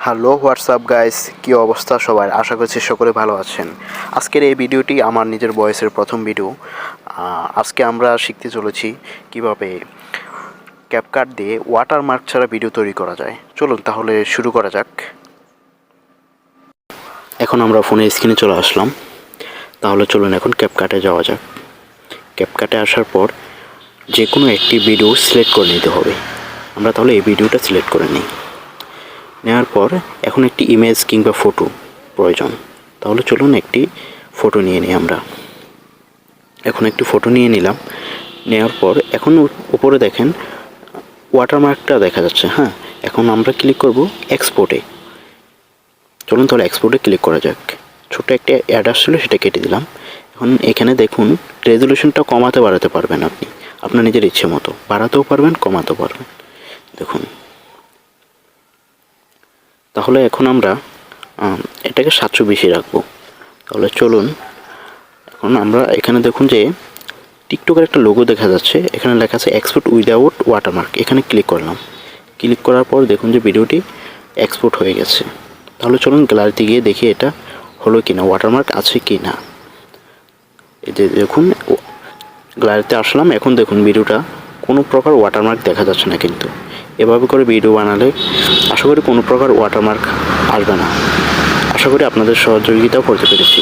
Hello WhatsApp guys, কী অবস্থা সবার? আশা করছি সকলে ভালো আছেন। আজকের এই ভিডিওটি আমার নিজের ভয়েসের প্রথম ভিডিও। আজকে আমরা শিখতে চলেছি কিভাবে ক্যাপকাট দিয়ে ওয়াটারমার্ক ছাড়া ভিডিও তৈরি করা যায়। চলুন তাহলে শুরু করা যাক। এখন আমরা ফোনের স্ক্রিনে চলে আসলাম। তাহলে চলুন এখন ক্যাপকাটে যাওয়া যাক। ক্যাপকাটে আসার পর যে কোনো একটি ভিডিও সিলেক্ট করে নিতে হবে। আমরা তাহলে এই ভিডিওটা সিলেক্ট করে নিই। নেওয়ার পর এখন একটি ইমেজ কিংবা ফটো প্রয়োজন। তাহলে চলুন একটি ফটো নিয়ে নিই আমরা। এখন একটি ফটো নিয়ে নিলাম। নেওয়ার পর এখন উপরে দেখেন ওয়াটারমার্কটা দেখা যাচ্ছে। হ্যাঁ, এখন আমরা ক্লিক করব এক্সপোর্টে। চলুন তাহলে এক্সপোর্টে ক্লিক করা যাক। ছোটো একটা অ্যাড আসছিলো, সেটা কেটে দিলাম। এখন এখানে দেখুন রেজলিউশনটা কমাতে বাড়াতে পারবেন আপনি আপনার নিজের ইচ্ছে মতো, বাড়াতেও পারবেন কমাতেও পারবেন। দেখুন, তাহলে এখন আমরা এটাকে 720 রাখবো। তাহলে চলুন এখন আমরা এখানে দেখুন যে টিকটকের একটা লোগো দেখা যাচ্ছে, এখানে লেখা আছে এক্সপোর্ট উইদাউট ওয়াটারমার্ক। এখানে ক্লিক করলাম। ক্লিক করার পর দেখুন যে ভিডিওটি এক্সপোর্ট হয়ে গেছে। তাহলে চলুন গ্যালারিতে গিয়ে দেখি এটা হলো কি না, ওয়াটারমার্ক আছে কি না। এই যে দেখুন গ্যালারিতে আসলাম। এখন দেখুন ভিডিওটা কোনো প্রকার ওয়াটারমার্ক দেখা যাচ্ছে না, কিন্তু এভাবে করে ভিডিও বানালে আশা করি কোনো প্রকার ওয়াটারমার্ক আসবে না। আশা করি আপনাদের সহযোগিতাও করতে পেরেছি।